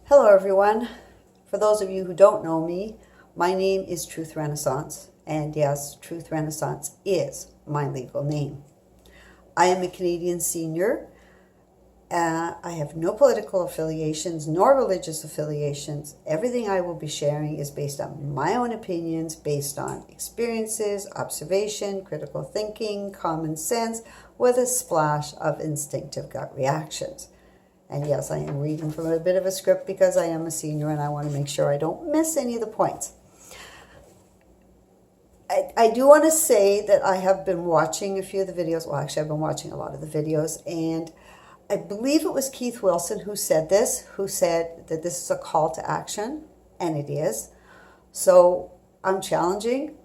Hello, everyone. For those of you who don't know me, my name is Truth Renaissance, and yes, Truth Renaissance is my legal name. I am a Canadian senior. I have no political affiliations nor religious affiliations. Everything I will be sharing is based on my own opinions, based on experiences, observation, critical thinking, common sense, with a splash of instinctive gut reactions. And yes, I am reading from a bit of a script because I am a senior and I want to make sure I don't miss any of the points. I do want to say that I have been watching a few of the videos. Well, actually, I've been watching a lot of the videos. And I believe it was Keith Wilson who said that this is a call to action. And it is. So I'm challenging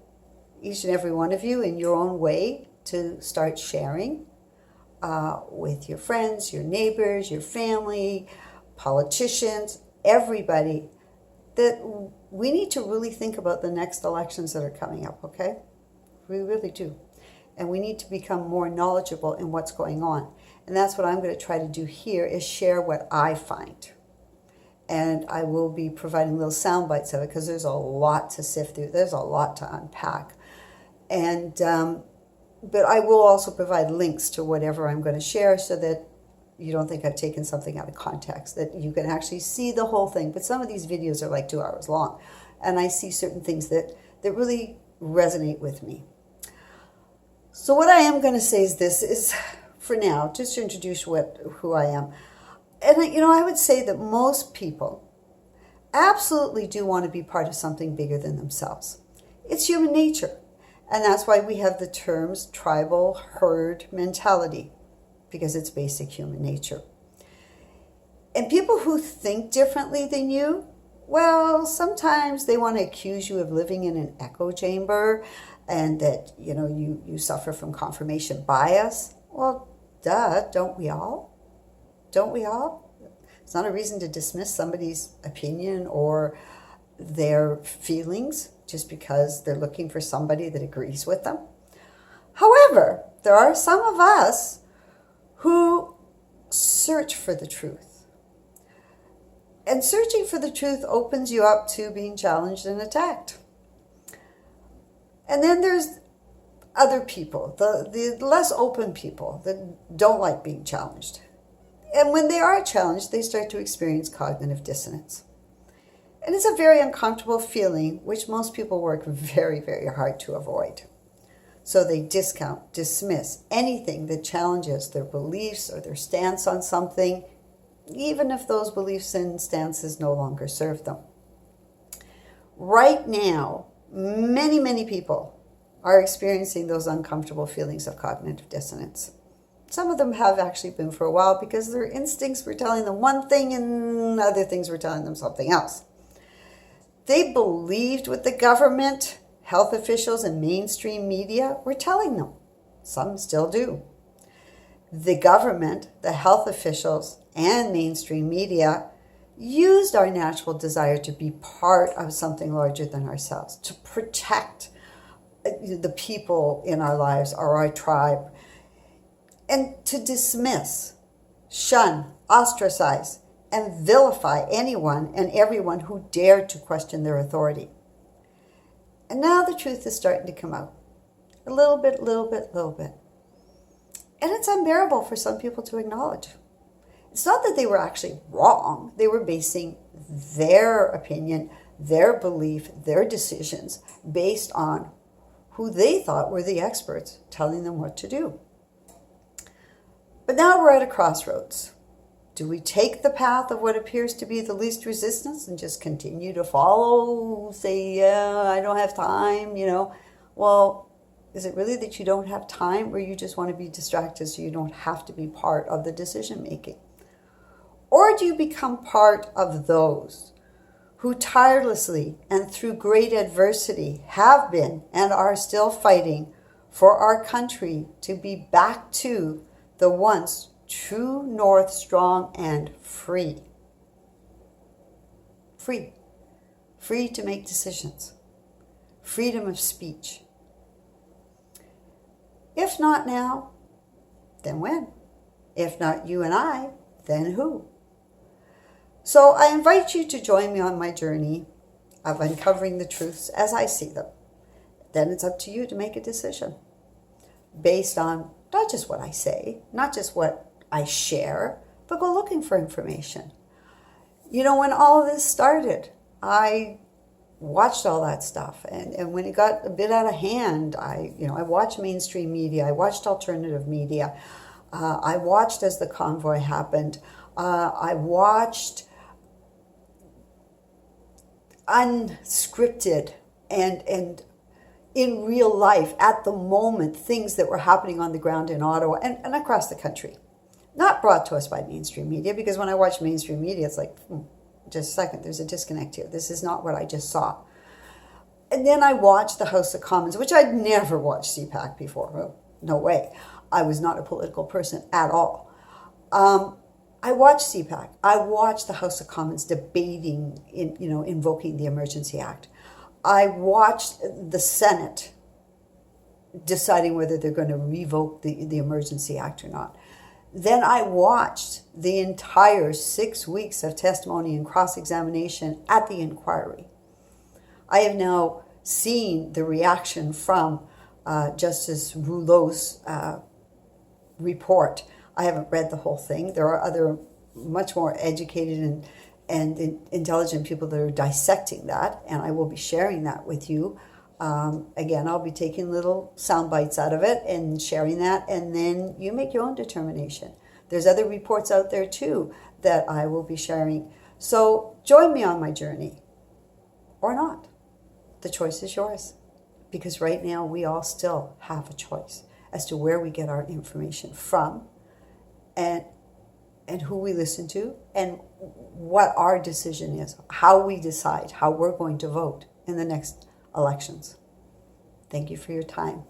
each and every one of you in your own way to start sharing with your friends, your neighbors, your family, politicians, everybody, that we need to really think about the next elections that are coming up, okay? We really do. And we need to become more knowledgeable in what's going on. And that's what I'm going to try to do here, is share what I find. And I will be providing little sound bites of it because there's a lot to sift through. There's a lot to unpack. And but I will also provide links to whatever I'm going to share so that you don't think I've taken something out of context, that you can actually see the whole thing. But some of these videos are like 2 hours long, and I see certain things that really resonate with me. So what I am going to say is this, is for now, just to introduce who I am. And I would say that most people absolutely do want to be part of something bigger than themselves. It's human nature. And that's why we have the terms tribal herd mentality, because it's basic human nature. And people who think differently than you, well, sometimes they want to accuse you of living in an echo chamber and that, you suffer from confirmation bias. Well, duh, don't we all? Don't we all? It's not a reason to dismiss somebody's opinion or their feelings just because they're looking for somebody that agrees with them. However, there are some of us who search for the truth. And searching for the truth opens you up to being challenged and attacked. And then there's other people, the less open people that don't like being challenged. And when they are challenged, they start to experience cognitive dissonance. And it's a very uncomfortable feeling, which most people work very, very hard to avoid. So they discount, dismiss anything that challenges their beliefs or their stance on something, even if those beliefs and stances no longer serve them. Right now, many, many people are experiencing those uncomfortable feelings of cognitive dissonance. Some of them have actually been for a while because their instincts were telling them one thing and other things were telling them something else. They believed what the government, health officials, and mainstream media were telling them. Some still do. The government, the health officials, and mainstream media used our natural desire to be part of something larger than ourselves, to protect the people in our lives or our tribe, and to dismiss, shun, ostracize, and vilify anyone and everyone who dared to question their authority. And now the truth is starting to come out. A little bit. And it's unbearable for some people to acknowledge. It's not that they were actually wrong. They were basing their opinion, their belief, their decisions based on who they thought were the experts telling them what to do. But now we're at a crossroads. Do we take the path of what appears to be the least resistance and just continue to follow, say, yeah, I don't have time, Well, is it really that you don't have time, or you just want to be distracted so you don't have to be part of the decision making? Or do you become part of those who tirelessly and through great adversity have been and are still fighting for our country to be back to the once true north, strong and free? Free to make decisions. Freedom of speech. If not now, then when? If not you and I, then who? So I invite you to join me on my journey of uncovering the truths as I see them. Then it's up to you to make a decision based on not just what I say, not just what I share, but go looking for information. You know, when all of this started, I watched all that stuff. And when it got a bit out of hand, I watched mainstream media, I watched alternative media, I watched as the convoy happened, I watched unscripted and in real life, at the moment, things that were happening on the ground in Ottawa and across the country. Not brought to us by mainstream media, because when I watch mainstream media, it's like, just a second, there's a disconnect here. This is not what I just saw. And then I watched the House of Commons, which I'd never watched CPAC before. Well, no way. I was not a political person at all. I watched CPAC. I watched the House of Commons debating, invoking the Emergency Act. I watched the Senate deciding whether they're going to revoke the Emergency Act or not. Then I watched the entire 6 weeks of testimony and cross-examination at the inquiry. I have now seen the reaction from Justice Rouleau's report. I haven't read the whole thing. There are other much more educated and intelligent people that are dissecting that, and I will be sharing that with you. Again, I'll be taking little sound bites out of it and sharing that, and then you make your own determination. There's other reports out there too that I will be sharing. So join me on my journey, or not. The choice is yours, because right now we all still have a choice as to where we get our information from, and who we listen to, and what our decision is, how we decide how we're going to vote in the next elections. Thank you for your time.